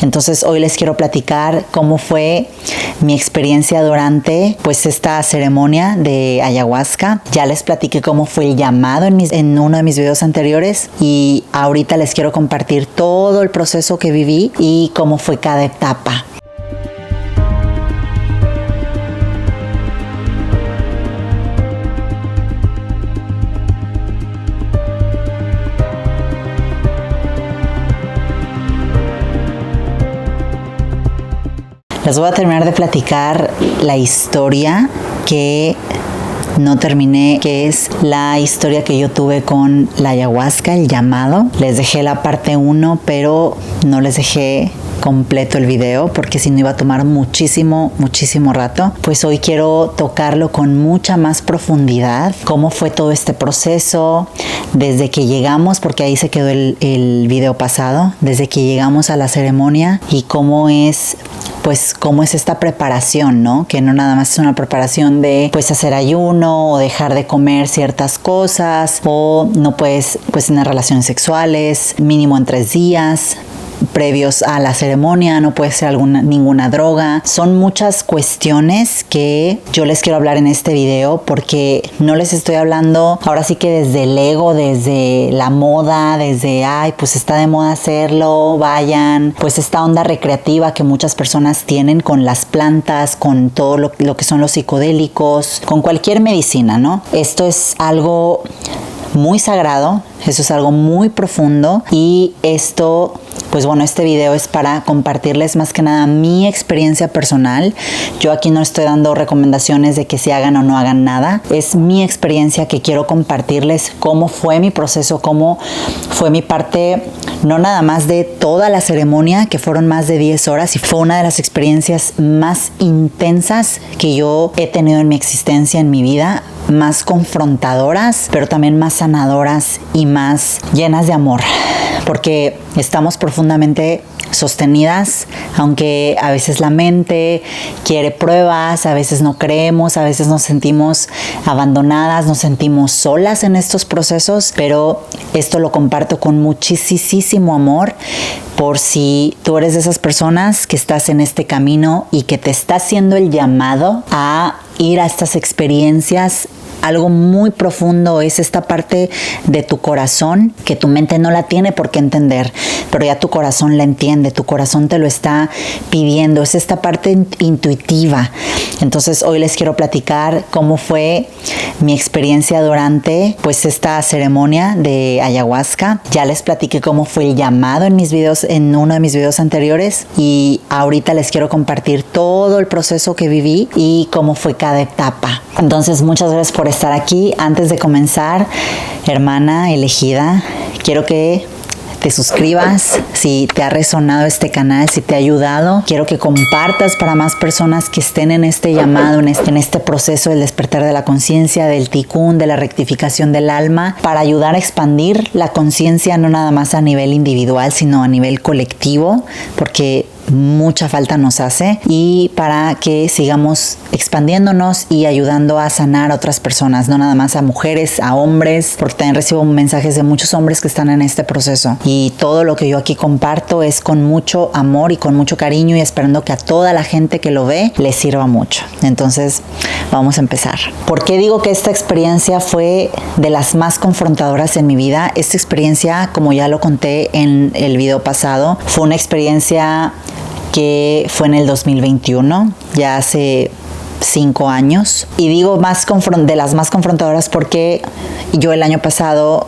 Entonces hoy les quiero platicar cómo fue mi experiencia durante pues esta ceremonia de ayahuasca. Ya les platiqué cómo fue el llamado en uno de mis videos anteriores y ahorita les quiero compartir todo el proceso que viví y cómo fue cada etapa. Les voy a terminar de platicar la historia que no terminé, que es la historia que yo tuve con la ayahuasca, el llamado. Les dejé la parte 1, pero no les dejé completo el video porque si no iba a tomar muchísimo rato. Pues hoy quiero tocarlo con mucha más profundidad, cómo fue todo este proceso desde que llegamos, porque ahí se quedó el video pasado, desde que llegamos a la ceremonia y cómo es esta preparación, ¿no? Que no nada más es una preparación de pues hacer ayuno o dejar de comer ciertas cosas o no puedes pues tener relaciones sexuales mínimo en 3 días previos a la ceremonia, no puede ser ninguna droga. Son muchas cuestiones que yo les quiero hablar en este video porque no les estoy hablando ahora sí que desde el ego, desde la moda, desde pues está de moda hacerlo, vayan, pues esta onda recreativa que muchas personas tienen con las plantas, con todo lo que son los psicodélicos, con cualquier medicina, ¿no? Esto es algo muy sagrado, eso es algo muy profundo y esto, pues bueno, este video es para compartirles más que nada mi experiencia personal. Yo aquí no estoy dando recomendaciones de que se hagan o no hagan nada, es mi experiencia que quiero compartirles cómo fue mi proceso, cómo fue mi parte, no nada más de toda la ceremonia, que fueron más de 10 horas y fue una de las experiencias más intensas que yo he tenido en mi existencia, en mi vida, más confrontadoras, pero también más sanadoras y más llenas de amor, porque estamos profundamente sostenidas, aunque a veces la mente quiere pruebas, a veces no creemos, a veces nos sentimos abandonadas, nos sentimos solas en estos procesos, pero esto lo comparto con muchísimo amor por si tú eres de esas personas que estás en este camino y que te está haciendo el llamado a ir a estas experiencias. Algo muy profundo es esta parte de tu corazón que tu mente no la tiene por qué entender, pero ya tu corazón la entiende, tu corazón te lo está pidiendo, es esta parte intuitiva. Entonces hoy les quiero platicar cómo fue mi experiencia durante pues esta ceremonia de ayahuasca. Ya les platiqué cómo fue el llamado en uno de mis videos anteriores y ahorita les quiero compartir todo el proceso que viví y cómo fue cada etapa. Entonces muchas gracias por estar aquí. Antes de comenzar, hermana elegida, quiero que te suscribas si te ha resonado este canal, si te ha ayudado. Quiero que compartas para más personas que estén en este llamado, en este proceso del despertar de la conciencia, del tikkun, de la rectificación del alma, para ayudar a expandir la conciencia no nada más a nivel individual, sino a nivel colectivo, porque mucha falta nos hace, y para que sigamos expandiéndonos y ayudando a sanar a otras personas, no nada más a mujeres, a hombres, porque también recibo mensajes de muchos hombres que están en este proceso y todo lo que yo aquí comparto es con mucho amor y con mucho cariño y esperando que a toda la gente que lo ve les sirva mucho. Entonces vamos a empezar. ¿Por qué digo que esta experiencia fue de las más confrontadoras en mi vida? Esta experiencia, como ya lo conté en el video pasado, fue una experiencia que fue en el 2021, ya hace 5 años. Y digo de las más confrontadoras porque yo el año pasado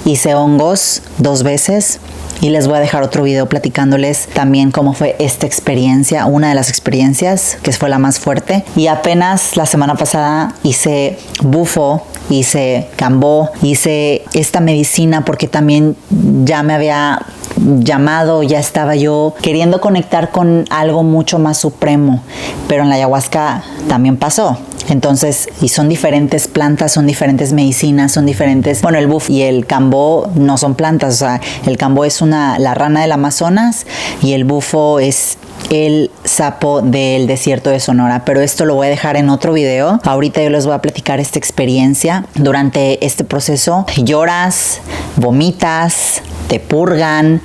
hice hongos 2 veces y les voy a dejar otro video platicándoles también cómo fue esta experiencia, una de las experiencias que fue la más fuerte. Y apenas la semana pasada hice bufo, hice cambó, hice esta medicina porque también ya me había llamado, ya estaba yo queriendo conectar con algo mucho más supremo, pero en la ayahuasca también pasó. Entonces, y son diferentes plantas, son diferentes medicinas, son diferentes. Bueno, el bufo y el cambó no son plantas, o sea, el cambó es la rana del Amazonas y el bufo es el sapo del desierto de Sonora, pero esto lo voy a dejar en otro video. Ahorita yo les voy a platicar esta experiencia. Durante este proceso lloras, vomitas, te purgan,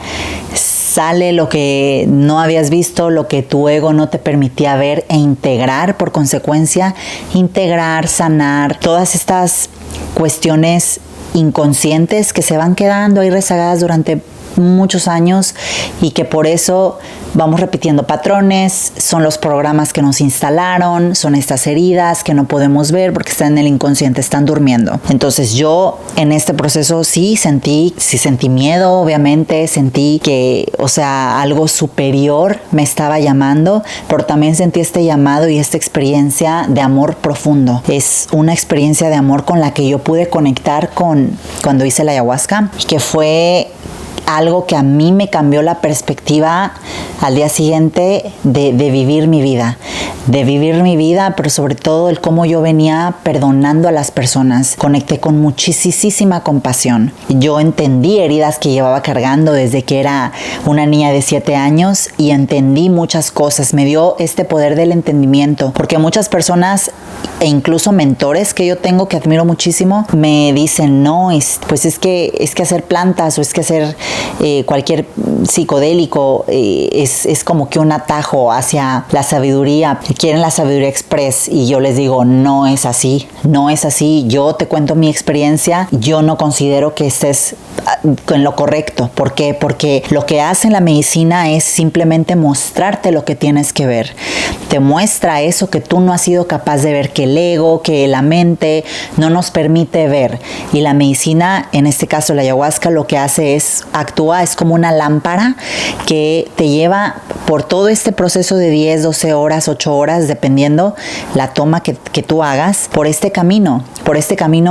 sale lo que no habías visto, lo que tu ego no te permitía ver e integrar, por consecuencia, integrar, sanar, todas estas cuestiones inconscientes que se van quedando ahí rezagadas durante muchos años y que por eso vamos repitiendo patrones, son los programas que nos instalaron, son estas heridas que no podemos ver porque están en el inconsciente, están durmiendo. Entonces yo en este proceso sí sentí miedo, obviamente, sentí que, o sea, algo superior me estaba llamando, pero también sentí este llamado y esta experiencia de amor profundo. Es una experiencia de amor con la que yo pude conectar cuando hice la ayahuasca, y que fue algo que a mí me cambió la perspectiva al día siguiente de vivir mi vida. De vivir mi vida, pero sobre todo el cómo yo venía perdonando a las personas. Conecté con muchísima compasión. Yo entendí heridas que llevaba cargando desde que era una niña de 7 años y entendí muchas cosas. Me dio este poder del entendimiento, porque muchas personas e incluso mentores que yo tengo, que admiro muchísimo, me dicen, no, pues es que hacer plantas o es que hacer cualquier psicodélico es como que un atajo hacia la sabiduría. Quieren la sabiduría express, y yo les digo, no es así, no es así. Yo te cuento mi experiencia, yo no considero que estés en lo correcto. ¿Por qué? Porque lo que hace la medicina es simplemente mostrarte lo que tienes que ver. Te muestra eso que tú no has sido capaz de ver, que el ego, que la mente no nos permite ver. Y la medicina, en este caso la ayahuasca, lo que hace es actúa, es como una lámpara que te lleva por todo este proceso de 10, 12 horas, 8 horas, dependiendo la toma que tú hagas, por este camino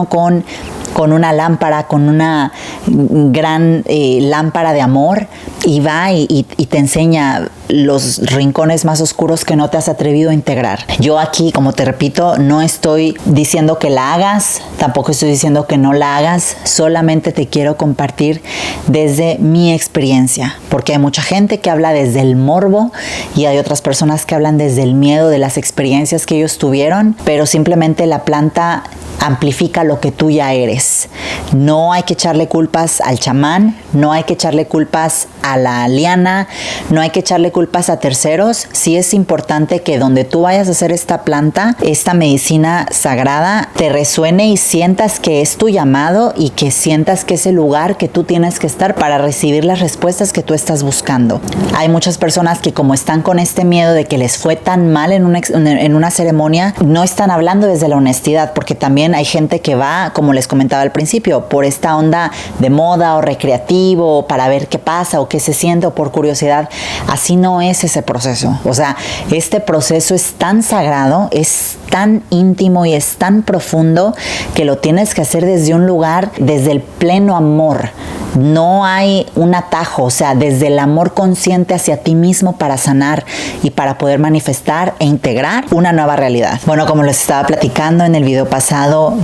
con una lámpara, con una gran lámpara de amor, y va y te enseña los rincones más oscuros que no te has atrevido a integrar. Yo aquí, como te repito, no estoy diciendo que la hagas, tampoco estoy diciendo que no la hagas, solamente te quiero compartir desde mi experiencia, porque hay mucha gente que habla desde el morbo y hay otras personas que hablan desde el miedo de las experiencias que ellos tuvieron, pero simplemente la planta amplifica lo que tú ya eres. No hay que echarle culpas al chamán, no hay que echarle culpas a la liana, no hay que echarle culpas a terceros. Sí es importante que donde tú vayas a hacer esta planta, esta medicina sagrada, te resuene y sientas que es tu llamado y que sientas que es el lugar que tú tienes que estar para recibir las respuestas que tú estás buscando. Hay muchas personas que, como están con este miedo de que les fue tan mal en una ceremonia, no están hablando desde la honestidad, porque también hay gente que va, como les comentaba al principio, por esta onda de moda o recreativo, para ver qué pasa o qué se siente, o por curiosidad. Así no es ese proceso. O sea, este proceso es tan sagrado, es tan íntimo y es tan profundo que lo tienes que hacer desde un lugar, desde el pleno amor. No hay un atajo, o sea, desde el amor consciente hacia ti mismo para sanar y para poder manifestar e integrar una nueva realidad. Bueno, como les estaba platicando en el video pasado,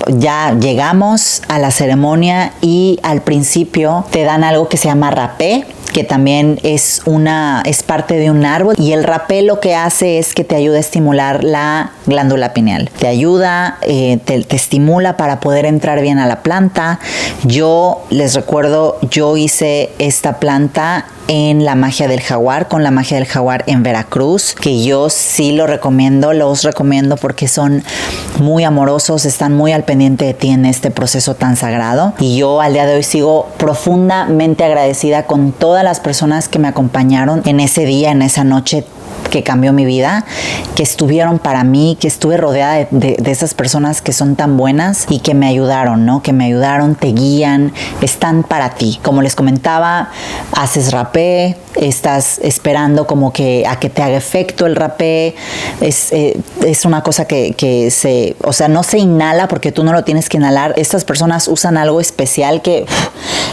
ya llegamos a la ceremonia y al principio te dan algo que se llama rapé, que también es parte de un árbol, y el rapé lo que hace es que te ayuda a estimular la glándula pineal. Te ayuda, te estimula para poder entrar bien a la planta. Yo les recuerdo, yo hice esta planta en la Magia del Jaguar, con la Magia del Jaguar en Veracruz, que yo sí los recomiendo porque son muy amorosos, están muy al pendiente de ti en este proceso tan sagrado, y yo al día de hoy sigo profundamente agradecida con todas las personas que me acompañaron en ese día, en esa noche que cambió mi vida, que estuvieron para mí, que estuve rodeada de esas personas que son tan buenas y que me ayudaron, ¿no? Que me ayudaron, te guían, están para ti. Como les comentaba, haces rapé, estás esperando como que a que te haga efecto el rapé. Es una cosa que o sea, no se inhala porque tú no lo tienes que inhalar. Estas personas usan algo especial que,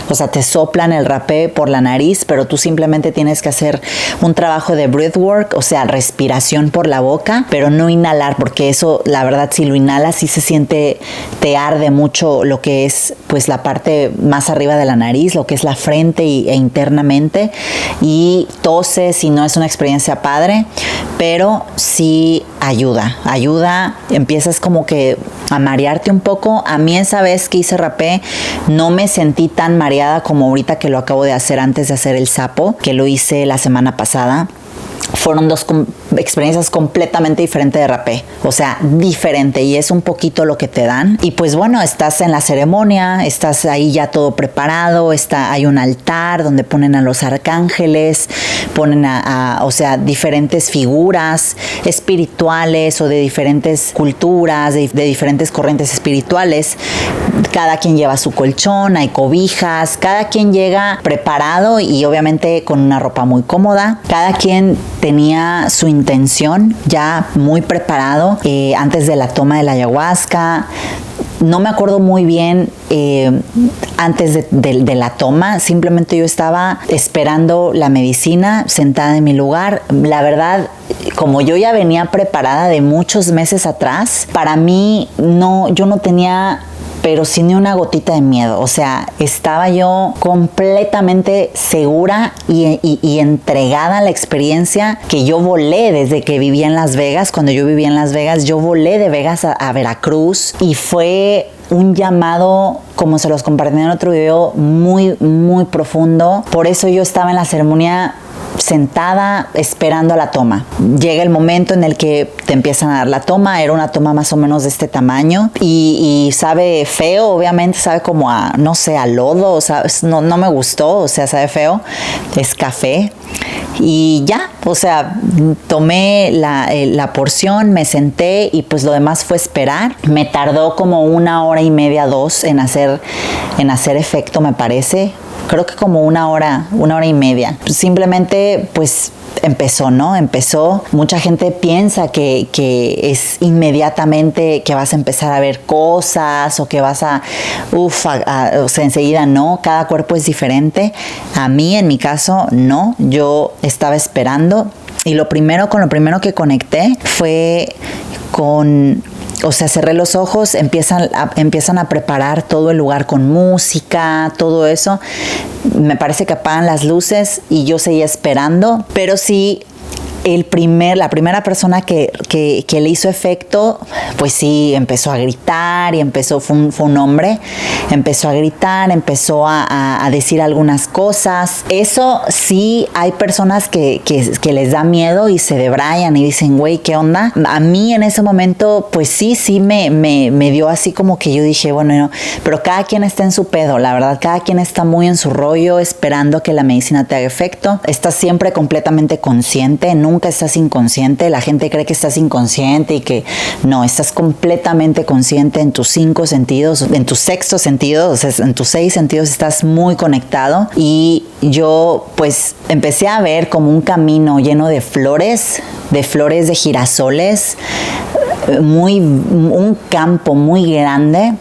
o sea, te soplan el rapé por la nariz, pero tú simplemente tienes que hacer un trabajo de breathwork, o sea, respiración por la boca, pero no inhalar, porque eso, la verdad, si lo inhalas, sí se siente, te arde mucho lo que es, pues, la parte más arriba de la nariz, lo que es la frente e internamente, y toses y no es una experiencia padre, pero sí ayuda, empiezas como que a marearte un poco. A mí esa vez que hice rapé no me sentí tan mareada como ahorita que lo acabo de hacer antes de hacer el sapo, que lo hice la semana pasada. Fueron dos experiencias completamente diferentes de rapé, o sea, diferente, y es un poquito lo que te dan. Y pues bueno, estás en la ceremonia, estás ahí ya todo preparado, hay un altar donde ponen a los arcángeles, ponen o sea, diferentes figuras espirituales o de diferentes culturas, de diferentes corrientes espirituales. Cada quien lleva su colchón, hay cobijas, cada quien llega preparado y obviamente con una ropa muy cómoda. Cada quien tenía su intención ya muy preparado antes de la toma de la ayahuasca. No me acuerdo muy bien antes de la toma, simplemente yo estaba esperando la medicina sentada en mi lugar. La verdad, como yo ya venía preparada de muchos meses atrás, para mí yo no tenía, pero sin ni una gotita de miedo. O sea, estaba yo completamente segura y entregada a la experiencia que yo volé desde que vivía en Las Vegas. Cuando yo vivía en Las Vegas, yo volé de Vegas a Veracruz, y fue un llamado, como se los compartí en otro video, muy, muy profundo. Por eso yo estaba en la ceremonia sentada esperando a la toma. Llega el momento en el que te empiezan a dar la toma. Era una toma más o menos de este tamaño y sabe feo, obviamente sabe como a, no sé, a lodo, o sea, no me gustó, o sea, sabe feo, es café. Y ya, o sea, tomé la porción, me senté y pues lo demás fue esperar. Me tardó como 1.5 horas, 2 en hacer efecto, me parece. Creo que como 1 hora y media. Simplemente, pues, empezó, ¿no? Empezó. Mucha gente piensa que es inmediatamente que vas a empezar a ver cosas o que vas o sea, enseguida no. Cada cuerpo es diferente. A mí, en mi caso, no. Yo estaba esperando y con lo primero que conecté fue o sea, cerré los ojos, empiezan a preparar todo el lugar con música, todo eso. Me parece que apagan las luces y yo seguía esperando, pero sí, la primera persona que le hizo efecto, pues sí, empezó a gritar y fue un hombre, empezó a gritar, empezó a decir algunas cosas. Eso sí, hay personas que les da miedo y se debrayan y dicen, güey, ¿qué onda? A mí en ese momento, pues sí me dio así como que yo dije, bueno, no, pero cada quien está en su pedo, la verdad, cada quien está muy en su rollo esperando que la medicina te haga efecto. Estás siempre completamente consciente, nunca estás inconsciente. La gente cree que estás inconsciente y que no, estás completamente consciente en tus 5 sentidos, en tu sexto sentido, o sea, en tus 6 sentidos estás muy conectado. Y yo pues empecé a ver como un camino lleno de flores de girasoles, un campo muy grande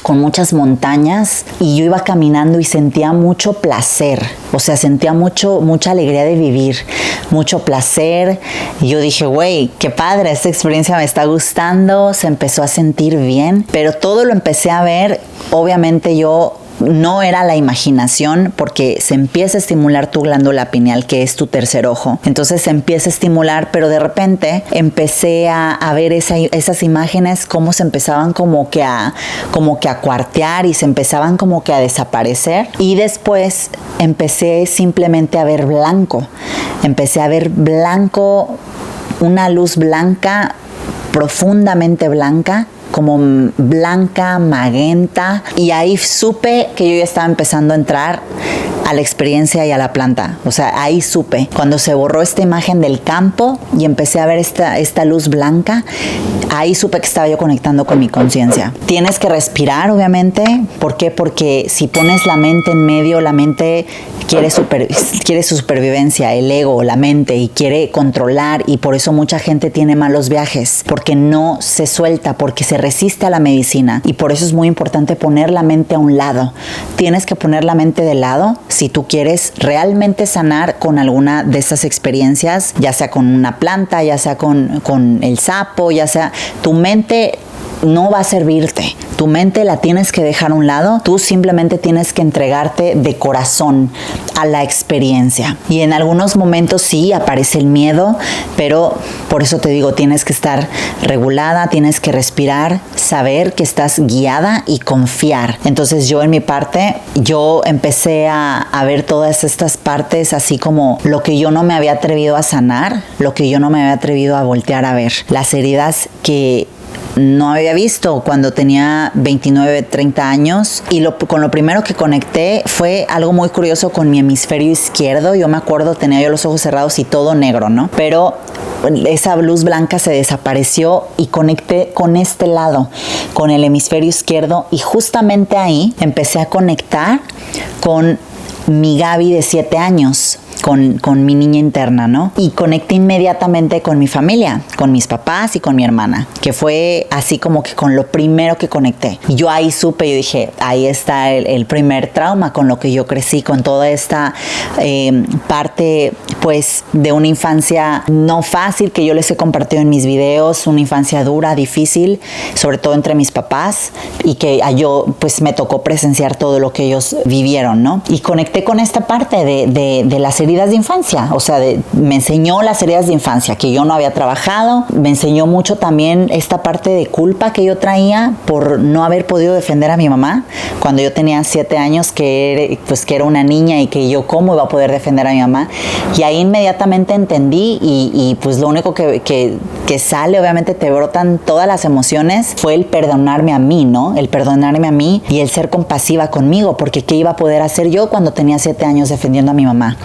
con muchas montañas, y yo iba caminando y sentía mucho placer, o sea, sentía mucha alegría de vivir, mucho placer, y yo dije, güey, qué padre, esta experiencia me está gustando, se empezó a sentir bien, pero todo lo empecé a ver, obviamente yo no era la imaginación, porque se empieza a estimular tu glándula pineal, que es tu tercer ojo. Entonces se empieza a estimular, pero de repente empecé a ver esas imágenes, cómo se empezaban como que a cuartear y se empezaban como que a desaparecer. Y después empecé simplemente a ver blanco. Empecé a ver blanco, una luz blanca, profundamente blanca, como blanca, magenta, y ahí supe que yo ya estaba empezando a entrar a la experiencia y a la planta. O sea, ahí supe. Cuando se borró esta imagen del campo y empecé a ver esta luz blanca, ahí supe que estaba yo conectando con mi conciencia. Tienes que respirar, obviamente. ¿Por qué? Porque si pones la mente en medio, la mente quiere su supervivencia, el ego, la mente, y quiere controlar, y por eso mucha gente tiene malos viajes, porque no se suelta, porque se resiste a la medicina, y por eso es muy importante poner la mente a un lado. Tienes que poner la mente de lado si tú quieres realmente sanar con alguna de estas experiencias, ya sea con una planta, ya sea con el sapo, ya sea tu mente. No va a servirte. Tu mente la tienes que dejar a un lado. Tú simplemente tienes que entregarte de corazón a la experiencia. Y en algunos momentos sí aparece el miedo, pero por eso te digo, tienes que estar regulada, tienes que respirar, saber que estás guiada y confiar. Entonces yo en mi parte, yo empecé a ver todas estas partes así como lo que yo no me había atrevido a sanar, lo que yo no me había atrevido a voltear a ver. Las heridas que no había visto cuando tenía 29, 30 años, y con lo primero que conecté fue algo muy curioso con mi hemisferio izquierdo. Yo me acuerdo, tenía yo los ojos cerrados y todo negro, ¿no? Pero esa luz blanca se desapareció y conecté con este lado, con el hemisferio izquierdo, y justamente ahí empecé a conectar con mi Gaby de 7 años. Con mi niña interna, ¿no? Y conecté inmediatamente con mi familia, con mis papás y con mi hermana, que fue así como que con lo primero que conecté. Y yo ahí supe, yo dije, ahí está el primer trauma con lo que yo crecí, con toda esta parte, pues, de una infancia no fácil que yo les he compartido en mis videos, una infancia dura, difícil, sobre todo entre mis papás, y que yo, pues, me tocó presenciar todo lo que ellos vivieron, ¿no? Y conecté con esta parte de las heridas de infancia, o sea, me enseñó las heridas de infancia que yo no había trabajado, me enseñó mucho también esta parte de culpa que yo traía por no haber podido defender a mi mamá cuando yo tenía 7 años, que era una niña, y que yo cómo iba a poder defender a mi mamá. Y ahí inmediatamente entendí, y pues lo único que sale, obviamente te brotan todas las emociones, fue el perdonarme a mí, ¿no? El perdonarme a mí y el ser compasiva conmigo, porque ¿qué iba a poder hacer yo cuando tenía 7 años defendiendo a mi mamá?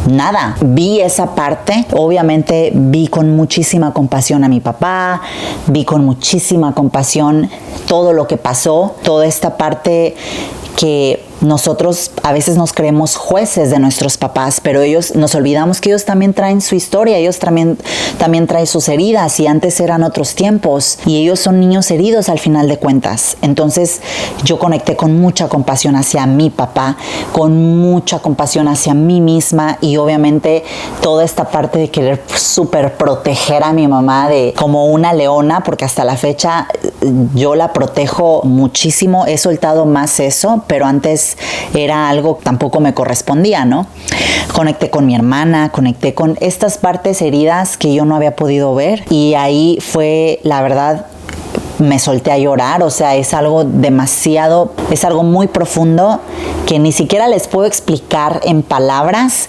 Nada. Vi esa parte, obviamente vi con muchísima compasión a mi papá, vi con muchísima compasión todo lo que pasó, toda esta parte que nosotros a veces nos creemos jueces de nuestros papás, pero nos olvidamos que ellos también traen su historia, ellos también traen sus heridas, y antes eran otros tiempos, y ellos son niños heridos al final de cuentas. Entonces yo conecté con mucha compasión hacia mi papá, con mucha compasión hacia mí misma, y obviamente toda esta parte de querer súper proteger a mi mamá como una leona, porque hasta la fecha yo la protejo muchísimo. He soltado más eso, pero antes era algo que tampoco me correspondía, ¿no? Conecté con mi hermana, conecté con estas partes heridas que yo no había podido ver, y ahí fue, la verdad, me solté a llorar. O sea, es algo muy profundo que ni siquiera les puedo explicar en palabras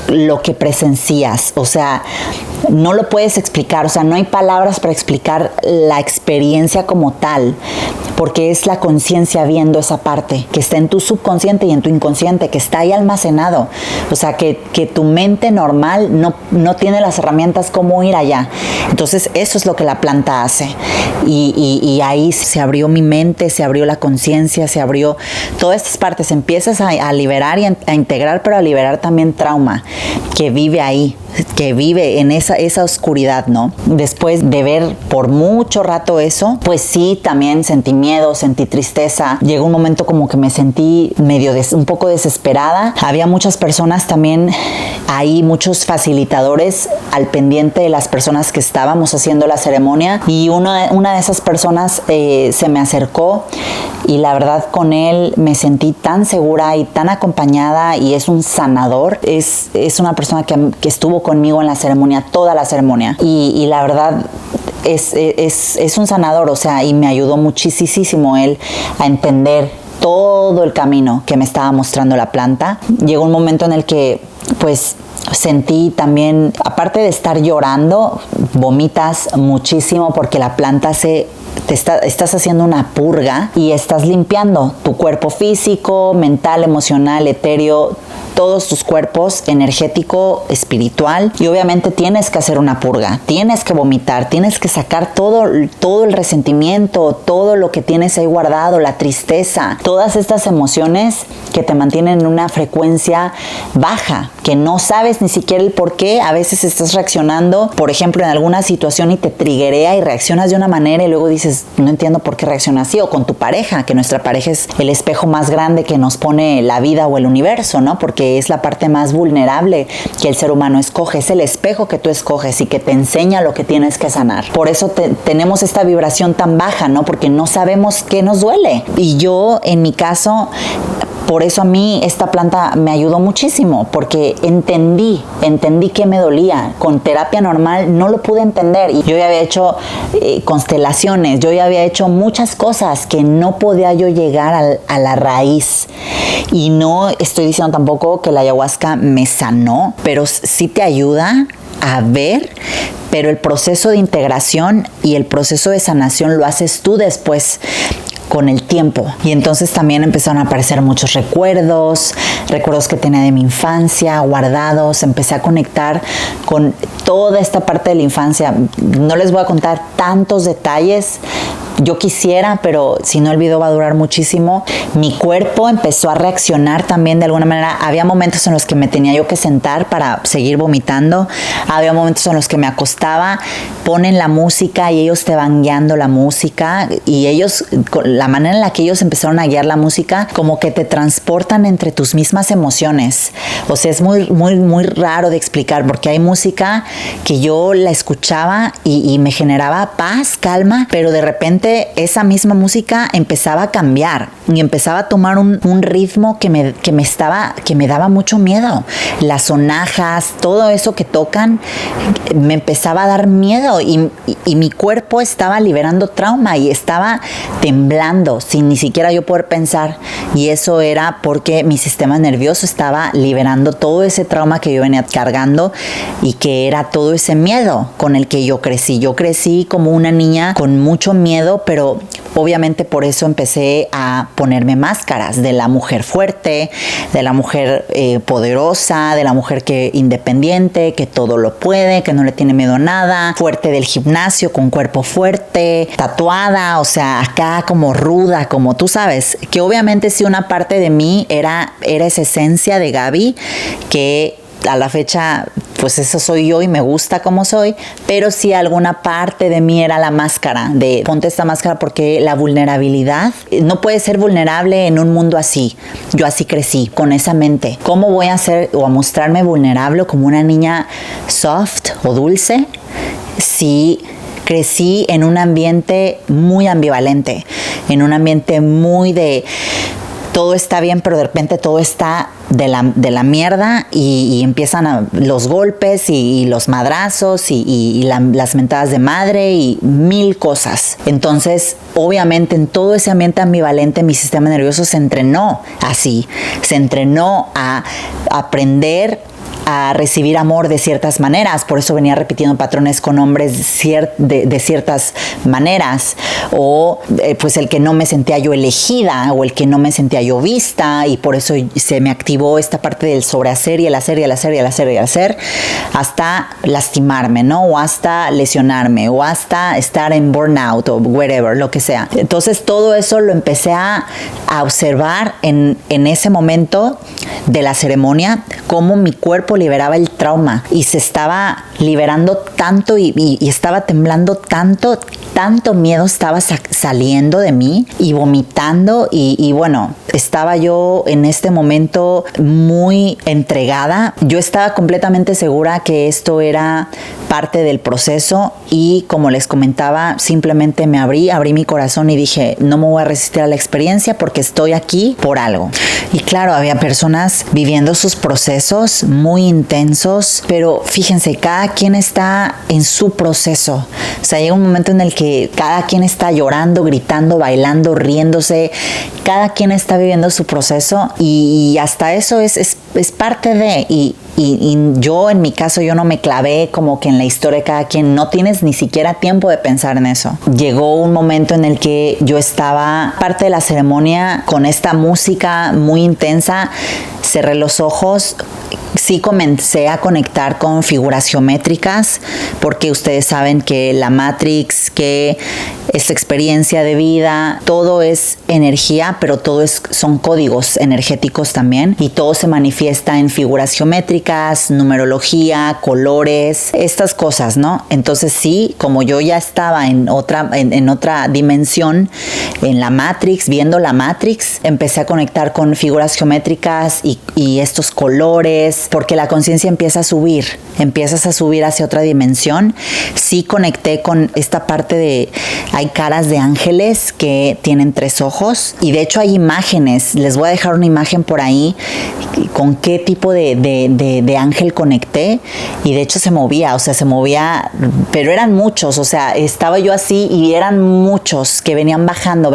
lo que presencias. O sea, no lo puedes explicar, o sea, no hay palabras para explicar la experiencia como tal, porque es la conciencia viendo esa parte que está en tu subconsciente y en tu inconsciente, que está ahí almacenado. O sea, que tu mente normal no tiene las herramientas como ir allá. Entonces eso es lo que la planta hace, y ahí se abrió mi mente, se abrió la conciencia, se abrió todas estas partes. Empiezas a liberar y a integrar, pero a liberar también trauma que vive ahí, que vive en esa oscuridad, ¿no? Después de ver por mucho rato eso, pues sí, también sentí miedo, sentí tristeza. Llegó un momento como que me sentí un poco desesperada. Había muchas personas también ahí, muchos facilitadores al pendiente de las personas que estábamos haciendo la ceremonia, y una de esas personas se me acercó, y la verdad con él me sentí tan segura y tan acompañada, y es un sanador, es una persona que estuvo conmigo en la ceremonia, toda la ceremonia, y la verdad es un sanador, o sea, y me ayudó muchísimo él a entender todo el camino que me estaba mostrando la planta. Llegó un momento en el que pues sentí también, aparte de estar llorando, vomitas muchísimo, porque la planta estás haciendo una purga y estás limpiando tu cuerpo físico, mental, emocional, etéreo, todos tus cuerpos, energético, espiritual, y obviamente tienes que hacer una purga, tienes que vomitar, tienes que sacar todo el resentimiento, todo lo que tienes ahí guardado, la tristeza, todas estas emociones que te mantienen en una frecuencia baja, que no sabes ni siquiera el por qué. A veces estás reaccionando, por ejemplo, en alguna situación y te triguea y reaccionas de una manera y luego dices, no entiendo por qué reaccionas así. O con tu pareja, que nuestra pareja es el espejo más grande que nos pone la vida o el universo, ¿no? Porque es la parte más vulnerable que el ser humano escoge, es el espejo que tú escoges y que te enseña lo que tienes que sanar. Por eso tenemos esta vibración tan baja, ¿no? Porque no sabemos qué nos duele. Y yo, en mi caso, por eso a mí esta planta me ayudó muchísimo, porque entendí que me dolía. Con terapia normal no lo pude entender. Y yo ya había hecho constelaciones, yo ya había hecho muchas cosas que no podía yo llegar a la raíz. Y no estoy diciendo tampoco que la ayahuasca me sanó, pero sí te ayuda a ver, pero el proceso de integración y el proceso de sanación lo haces tú después, con el tiempo. Y entonces también empezaron a aparecer muchos recuerdos que tenía de mi infancia guardados. Empecé a conectar con toda esta parte de la infancia. No les voy a contar tantos detalles. Yo quisiera, pero si no el video va a durar muchísimo. Mi cuerpo empezó a reaccionar también de alguna manera. Había momentos en los que me tenía yo que sentar para seguir vomitando. Había momentos en los que me acostaba, ponen la música y ellos te van guiando la música. Y ellos, la manera en la que ellos empezaron a guiar la música, como que te transportan entre tus mismas emociones. O sea, es muy, muy, muy raro de explicar, porque hay música que yo la escuchaba y me generaba paz, calma, pero de repente esa misma música empezaba a cambiar y empezaba a tomar un ritmo que me daba mucho miedo. Las sonajas, todo eso que tocan, me empezaba a dar miedo y mi cuerpo estaba liberando trauma y estaba temblando sin ni siquiera yo poder pensar. Y eso era porque mi sistema nervioso estaba liberando todo ese trauma que yo venía cargando y que era todo ese miedo con el que yo crecí. Yo crecí como una niña con mucho miedo, pero obviamente por eso empecé a ponerme máscaras de la mujer fuerte, de la mujer poderosa, de la mujer independiente, que todo lo puede, que no le tiene miedo a nada, fuerte del gimnasio, con cuerpo fuerte, tatuada, o sea, acá como ruda, como tú sabes, que obviamente sí una parte de mí era esa esencia de Gaby, que a la fecha, pues eso soy yo y me gusta como soy, pero sí alguna parte de mí era la máscara, de ponte esta máscara, porque la vulnerabilidad, no puedes ser vulnerable en un mundo así. Yo así crecí, con esa mente. ¿Cómo voy a ser o a mostrarme vulnerable como una niña soft o dulce si crecí en un ambiente muy ambivalente, en un ambiente muy de todo está bien, pero de repente todo está de la mierda y empiezan los golpes y los madrazos y las mentadas de madre y mil cosas. Entonces, obviamente, en todo ese ambiente ambivalente, mi sistema nervioso se entrenó así. Se entrenó a aprender a recibir amor de ciertas maneras. Por eso venía repitiendo patrones con hombres de ciertas maneras, o pues el que no me sentía yo elegida, o el que no me sentía yo vista, y por eso se me activó esta parte del sobrehacer y el hacer y el hacer y el hacer y el hacer hasta lastimarme, ¿no? O hasta lesionarme, o hasta estar en burnout o whatever, lo que sea. Entonces todo eso lo empecé a observar en ese momento de la ceremonia, cómo mi cuerpo liberaba el trauma y se estaba liberando tanto y estaba temblando tanto miedo estaba saliendo de mí y vomitando y bueno, estaba yo en este momento muy entregada. Yo estaba completamente segura que esto era parte del proceso y, como les comentaba, simplemente me abrí mi corazón y dije, no me voy a resistir a la experiencia porque estoy aquí por algo. Y claro, había personas viviendo sus procesos muy intensos, pero fíjense, cada quien está en su proceso. O sea, llega un momento en el que cada quien está llorando, gritando, bailando, riéndose. Cada quien está viviendo su proceso y hasta eso es parte de... Y yo, en mi caso, yo no me clavé como que en la historia de cada quien. No tienes ni siquiera tiempo de pensar en eso. Llegó un momento en el que yo estaba parte de la ceremonia con esta música muy intensa, cerré los ojos. Sí comencé a conectar con figuras geométricas, porque ustedes saben que la Matrix, que esta experiencia de vida, todo es energía, pero todo son códigos energéticos también, y todo se manifiesta en figuras geométricas, numerología, colores, estas cosas, ¿no? Entonces sí, como yo ya estaba en otra dimensión, en la Matrix, viendo la Matrix, empecé a conectar con figuras geométricas y estos colores, porque la conciencia empieza a subir, empiezas a subir hacia otra dimensión. Sí conecté con esta parte de, hay caras de ángeles que tienen 3 ojos, y de hecho hay imágenes, les voy a dejar una imagen por ahí con qué tipo de ángel conecté, y de hecho se movía, pero eran muchos, o sea, estaba yo así y eran muchos que venían bajando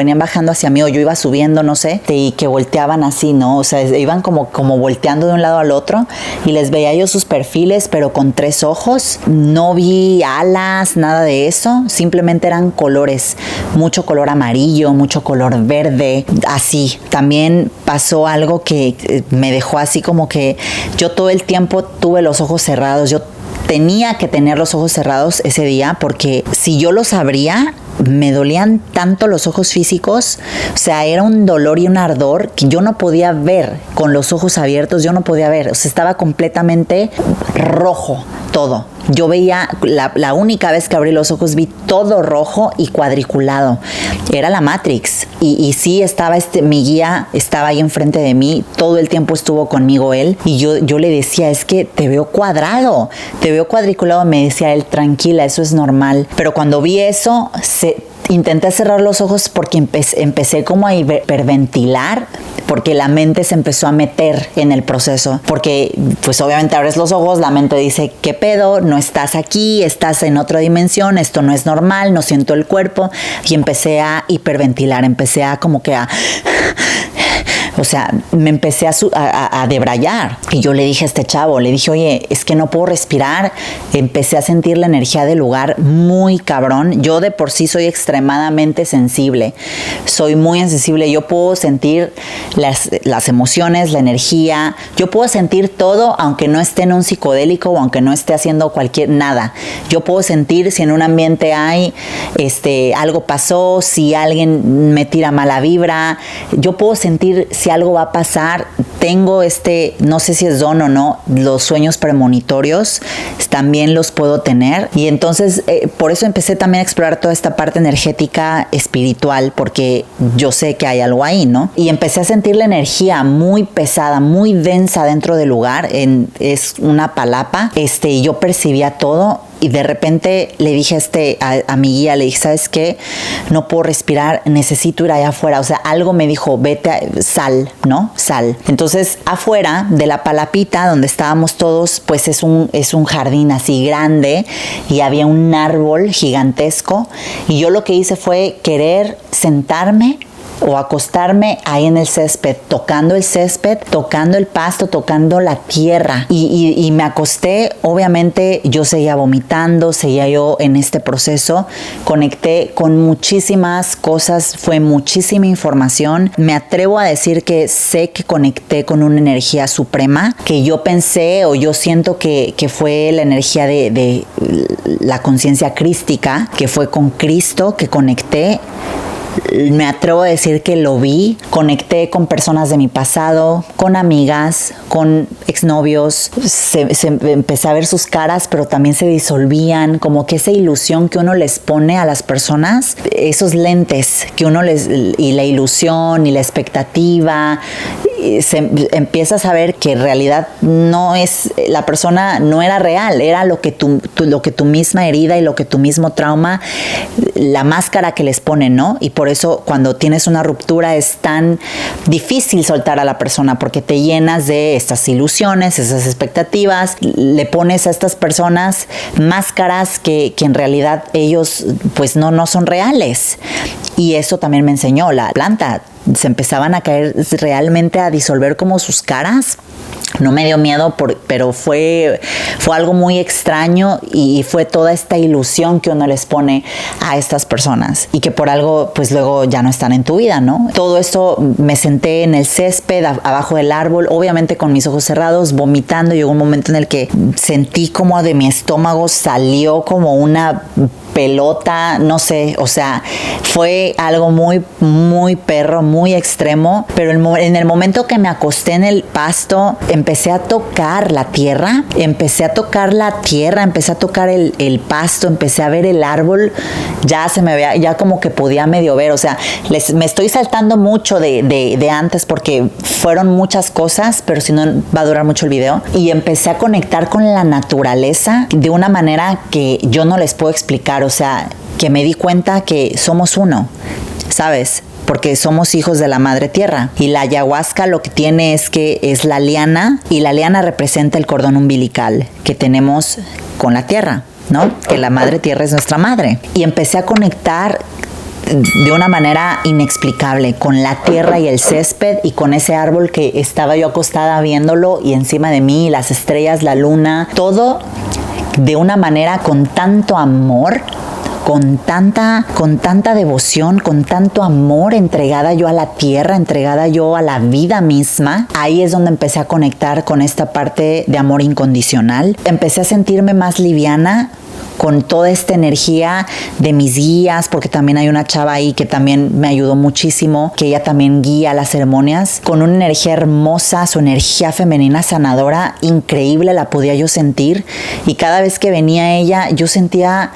hacia mí, o yo iba subiendo, no sé, y que volteaban así, ¿no? O sea, iban como volteando de un lado al otro, y les veía yo sus perfiles, pero con 3 ojos. No vi alas, nada de eso, simplemente eran colores, mucho color amarillo, mucho color verde, así. También pasó algo que me dejó así como que yo todo el tiempo tuve los ojos cerrados. Yo tenía que tener los ojos cerrados ese día, porque si yo los abría, me dolían tanto los ojos físicos, o sea, era un dolor y un ardor que yo no podía ver con los ojos abiertos, yo no podía ver, o sea, estaba completamente rojo todo. Yo veía, la única vez que abrí los ojos vi todo rojo y cuadriculado. Era la Matrix. Y sí, estaba mi guía estaba ahí enfrente de mí, todo el tiempo estuvo conmigo él, y yo le decía, es que te veo cuadrado, te veo cuadriculado. Me decía él, tranquila, eso es normal. Pero cuando vi eso, intenté cerrar los ojos porque empecé como a hiperventilar, porque la mente se empezó a meter en el proceso, porque pues obviamente abres los ojos, la mente dice, ¿qué pedo? No estás aquí, estás en otra dimensión, esto no es normal, no siento el cuerpo, y empecé a hiperventilar, empecé a como que o sea, me empecé a debrayar. Y yo le dije a este chavo, le dije, oye, es que no puedo respirar. Empecé a sentir la energía del lugar muy cabrón. Yo de por sí soy extremadamente sensible. Soy muy sensible. Yo puedo sentir las emociones, la energía. Yo puedo sentir todo, aunque no esté en un psicodélico o aunque no esté haciendo nada. Yo puedo sentir si en un ambiente hay algo pasó, si alguien me tira mala vibra. Yo puedo sentir si algo va a pasar. Tengo no sé si es don o no, los sueños premonitorios también los puedo tener, y entonces por eso empecé también a explorar toda esta parte energética espiritual, porque yo sé que hay algo ahí, ¿no? Y empecé a sentir la energía muy pesada, muy densa dentro del lugar, es una palapa, y yo percibía todo. Y de repente le dije a mi guía, le dije, ¿sabes qué? No puedo respirar, necesito ir allá afuera. O sea, algo me dijo, sal, ¿no? Sal. Entonces, afuera de la palapita donde estábamos todos, pues es un jardín así grande, y había un árbol gigantesco. Y yo lo que hice fue querer sentarme o acostarme ahí en el césped, tocando el césped, tocando el pasto, tocando la tierra. Y me acosté. Obviamente yo seguía vomitando, seguía yo en este proceso. Conecté con muchísimas cosas, fue muchísima información. Me atrevo a decir que sé que conecté con una energía suprema, que yo pensé o yo siento que fue la energía de la conciencia crística, que fue con Cristo que conecté. Me atrevo a decir que lo vi, conecté con personas de mi pasado, con amigas, con exnovios, empecé a ver sus caras, pero también se disolvían, como que esa ilusión que uno les pone a las personas, esos lentes que uno y la ilusión y la expectativa, empiezas a ver que en realidad la persona no era real, era lo que tu misma herida y lo que tu mismo trauma, la máscara que les ponen, ¿no? Y por eso cuando tienes una ruptura es tan difícil soltar a la persona, porque te llenas de estas ilusiones, esas expectativas, le pones a estas personas máscaras que en realidad ellos pues no son reales. Y eso también me enseñó la planta. Se empezaban a caer realmente, a disolver como sus caras. No me dio miedo, pero fue algo muy extraño y fue toda esta ilusión que uno les pone a estas personas y que por algo pues luego ya no están en tu vida, ¿no? Todo esto me senté en el césped, abajo del árbol, obviamente con mis ojos cerrados, vomitando. Llegó un momento en el que sentí como de mi estómago salió como una pelota, no sé, o sea, fue algo muy, muy perro, muy extremo, pero en el momento que me acosté en el pasto, empecé a tocar la tierra, empecé a tocar el pasto, empecé a ver el árbol, ya se me veía, ya como que podía medio ver, o sea, me estoy saltando mucho de antes porque fueron muchas cosas, pero si no va a durar mucho el video, y empecé a conectar con la naturaleza de una manera que yo no les puedo explicar. O sea, que me di cuenta que somos uno, ¿sabes? Porque somos hijos de la madre tierra. Y la ayahuasca lo que tiene es que es la liana, y la liana representa el cordón umbilical que tenemos con la tierra, ¿no? Que la madre tierra es nuestra madre. Y empecé a conectar de una manera inexplicable con la tierra y el césped y con ese árbol que estaba yo acostada viéndolo, y encima de mí las estrellas, la luna, todo de una manera con tanto amor, con tanta devoción, con tanto amor, entregada yo a la tierra, entregada yo a la vida misma. Ahí es donde empecé a conectar con esta parte de amor incondicional. Empecé a sentirme más liviana con toda esta energía de mis guías, porque también hay una chava ahí que también me ayudó muchísimo, que ella también guía las ceremonias, con una energía hermosa, su energía femenina sanadora, increíble, la podía yo sentir, y cada vez que venía ella, yo sentía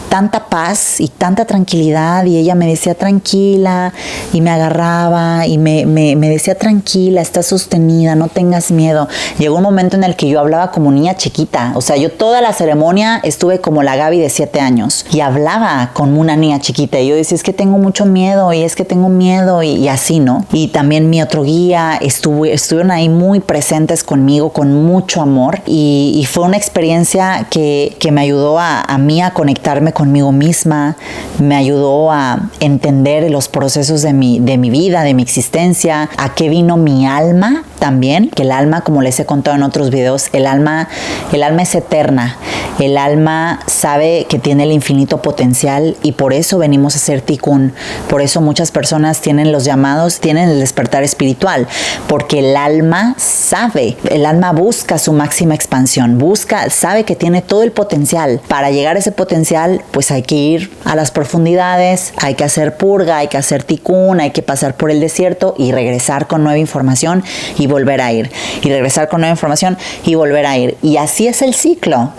tanta paz y tanta tranquilidad, y ella me decía tranquila, y me agarraba y me decía tranquila, estás sostenida, no tengas miedo. Llegó un momento en el que yo hablaba como niña chiquita, o sea, yo toda la ceremonia estuve como la Gaby de 7 años y hablaba como una niña chiquita, y yo decía, es que tengo mucho miedo, y es que tengo miedo, y así, ¿no? Y también mi otro guía estuvieron ahí muy presentes conmigo, con mucho amor, y fue una experiencia que me ayudó a mí a conectarme conmigo misma, me ayudó a entender los procesos de mi vida, de mi existencia, a qué vino mi alma también, que el alma, como les he contado en otros videos, el alma es eterna, el alma sabe que tiene el infinito potencial, y por eso venimos a hacer tikkun, por eso muchas personas tienen los llamados, tienen el despertar espiritual, porque el alma sabe, el alma busca su máxima expansión, sabe que tiene todo el potencial. Para llegar a ese potencial, pues hay que ir a las profundidades, hay que hacer purga, hay que hacer tikkun, hay que pasar por el desierto y regresar con nueva información y volver a ir, y regresar con nueva información y volver a ir. Y así es el ciclo,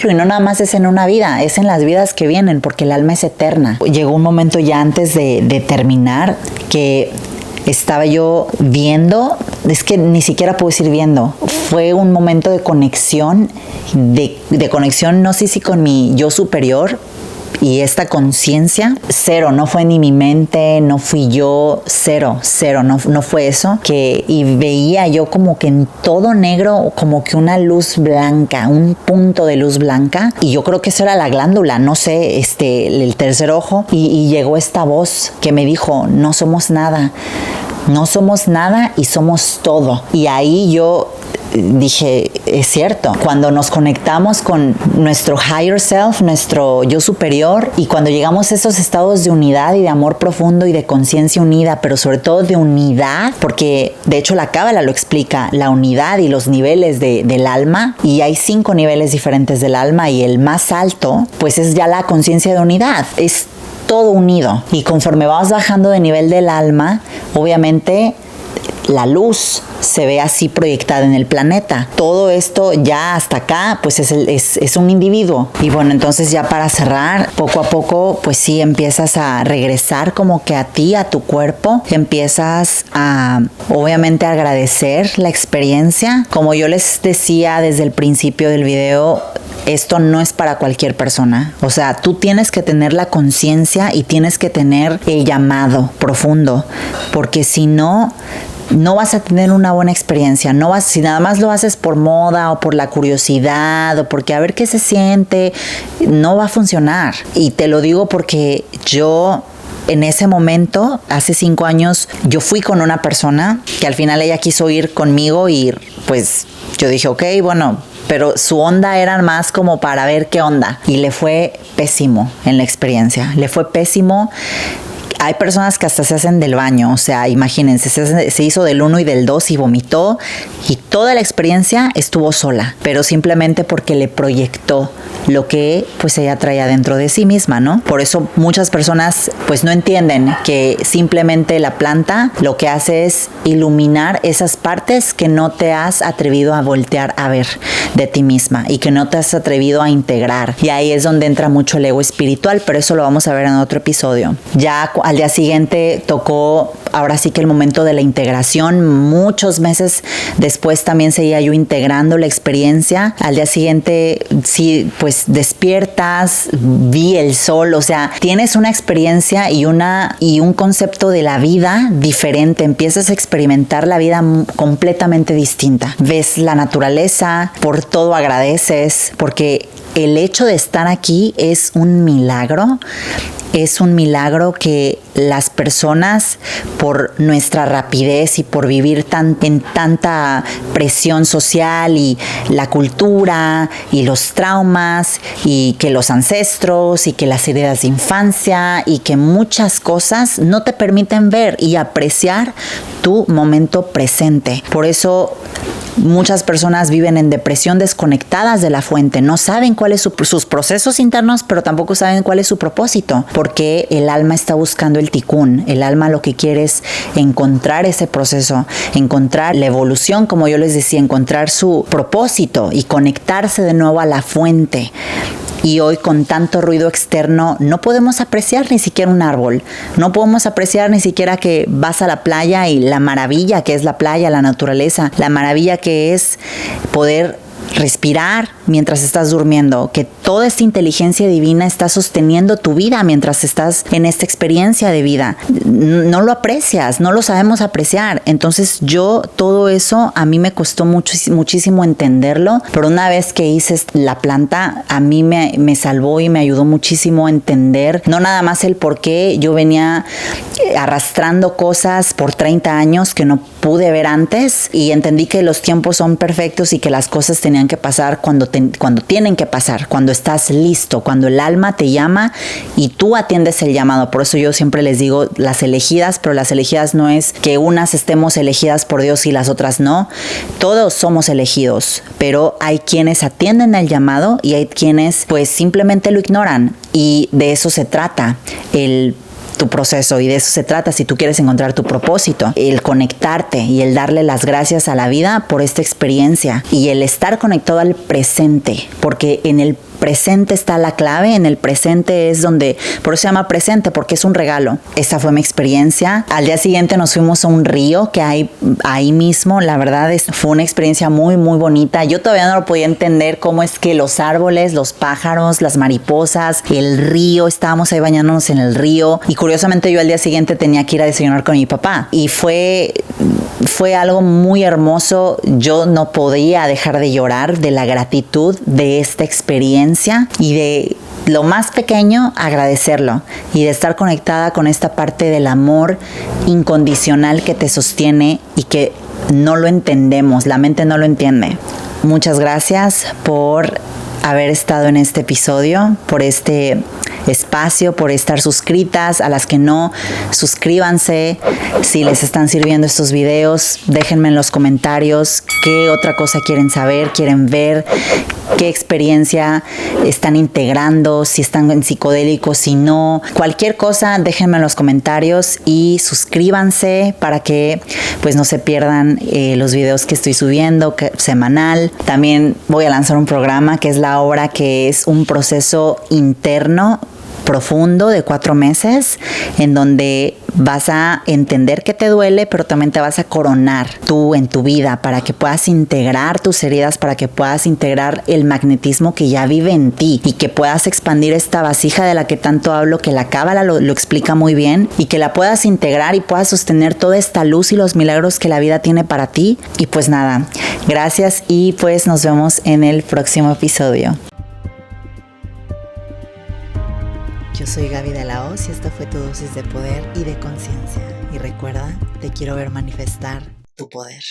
y no nada más es en una vida, es en las vidas que vienen, porque el alma es eterna. Llegó un momento ya antes de terminar que estaba yo viendo, es que ni siquiera puedo decir viendo, fue un momento de conexión, de conexión, no sé si con mi yo superior, y esta conciencia, cero, no fue ni mi mente, no fui yo, cero, no fue eso, y veía yo como que en todo negro, como que una luz blanca, un punto de luz blanca, y yo creo que eso era la glándula, no sé, el tercer ojo, y llegó esta voz que me dijo, no somos nada y somos todo. Y ahí yo dije, es cierto, cuando nos conectamos con nuestro higher self, nuestro yo superior, y cuando llegamos a esos estados de unidad y de amor profundo y de conciencia unida, pero sobre todo de unidad, porque de hecho la Cábala lo explica, la unidad y los niveles del alma, y hay 5 niveles diferentes del alma, y el más alto pues es ya la conciencia de unidad, es todo unido, y conforme vas bajando de nivel del alma, obviamente la luz se ve así proyectada en el planeta. Todo esto ya hasta acá pues es un individuo. Y bueno, entonces ya para cerrar, poco a poco pues sí empiezas a regresar como que a ti, a tu cuerpo. Empiezas a obviamente agradecer la experiencia. Como yo les decía desde el principio del video, esto no es para cualquier persona. O sea, tú tienes que tener la conciencia y tienes que tener el llamado profundo, porque si no vas a tener una buena experiencia. Si nada más lo haces por moda o por la curiosidad o porque a ver qué se siente, no va a funcionar. Y te lo digo porque yo en ese momento, hace 5 años, yo fui con una persona que al final ella quiso ir conmigo y pues yo dije, ok, bueno, pero su onda era más como para ver qué onda. Y le fue pésimo en la experiencia, le fue pésimo. Hay personas que hasta se hacen del baño, o sea, imagínense, se hizo del 1 y del 2 y vomitó y toda la experiencia estuvo sola, pero simplemente porque le proyectó lo que pues ella traía dentro de sí misma, ¿no? Por eso muchas personas pues no entienden que simplemente la planta lo que hace es iluminar esas partes que no te has atrevido a voltear a ver de ti misma y que no te has atrevido a integrar. Y ahí es donde entra mucho el ego espiritual, pero eso lo vamos a ver en otro episodio. Ya al día siguiente tocó, ahora sí que el momento de la integración. Muchos meses después también seguía yo integrando la experiencia. Al día siguiente, sí, pues despiertas, vi el sol, o sea, tienes una experiencia y un concepto de la vida diferente. Empiezas a experimentar la vida completamente distinta. Ves la naturaleza, por todo agradeces, porque el hecho de estar aquí es un milagro. Es un milagro que las personas, por nuestra rapidez y por vivir en tanta presión social y la cultura y los traumas y que los ancestros y que las heridas de infancia y que muchas cosas no te permiten ver y apreciar tu momento presente. Por eso muchas personas viven en depresión, desconectadas de la fuente, no saben cuáles son sus procesos internos, pero tampoco saben cuál es su propósito, porque el alma está buscando el tikkun. El alma lo que quiere es encontrar ese proceso, encontrar la evolución, como yo les decía, encontrar su propósito y conectarse de nuevo a la fuente. Y hoy, con tanto ruido externo, no podemos apreciar ni siquiera un árbol. No podemos apreciar ni siquiera que vas a la playa y la maravilla que es la playa, la naturaleza, la maravilla que es poder respirar mientras estás durmiendo, que toda esta inteligencia divina está sosteniendo tu vida mientras estás en esta experiencia de vida. No lo aprecias, no lo sabemos apreciar. Entonces todo eso a mí me costó muchísimo entenderlo, pero una vez que hice la planta, a mí me salvó y me ayudó muchísimo a entender, no nada más el por qué yo venía arrastrando cosas por 30 años que no pude ver antes, y entendí que los tiempos son perfectos y que las cosas tenían que pasar cuando tienen que pasar, cuando estás listo, cuando el alma te llama y tú atiendes el llamado. Por eso yo siempre les digo las elegidas, pero las elegidas no es que unas estemos elegidas por Dios y las otras no. Todos somos elegidos, pero hay quienes atienden el llamado y hay quienes pues simplemente lo ignoran, y de eso se trata tu proceso, y de eso se trata si tú quieres encontrar tu propósito, el conectarte y el darle las gracias a la vida por esta experiencia y el estar conectado al presente, porque en el presente está la clave. En el presente es donde, por eso se llama presente, porque es un regalo. Esta fue mi experiencia. Al día siguiente nos fuimos a un río que hay ahí mismo. La verdad fue una experiencia muy, muy bonita. Yo todavía no lo podía entender, cómo es que los árboles, los pájaros, las mariposas, el río, estábamos ahí bañándonos en el río, y curiosamente yo al día siguiente tenía que ir a desayunar con mi papá, y fue algo muy hermoso. Yo no podía dejar de llorar de la gratitud de esta experiencia y de lo más pequeño agradecerlo, y de estar conectada con esta parte del amor incondicional que te sostiene y que no lo entendemos, la mente no lo entiende. Muchas gracias por haber estado en este episodio, por este espacio, por estar suscritas. A las que no, suscríbanse. Si les están sirviendo estos videos, déjenme en los comentarios qué otra cosa quieren saber, quieren ver, qué experiencia están integrando, si están en psicodélicos, si no. Cualquier cosa, déjenme en los comentarios y suscríbanse para que pues no se pierdan los videos que estoy subiendo semanal. También voy a lanzar un programa que es la obra, que es un proceso interno profundo de 4 meses, en donde vas a entender que te duele, pero también te vas a coronar tú en tu vida, para que puedas integrar tus heridas, para que puedas integrar el magnetismo que ya vive en ti, y que puedas expandir esta vasija de la que tanto hablo, que la cábala lo explica muy bien, y que la puedas integrar y puedas sostener toda esta luz y los milagros que la vida tiene para ti. Y pues nada, gracias, y pues nos vemos en el próximo episodio. Yo soy Gaby de la Hoz y esta fue tu dosis de poder y de conciencia. Y recuerda, te quiero ver manifestar tu poder.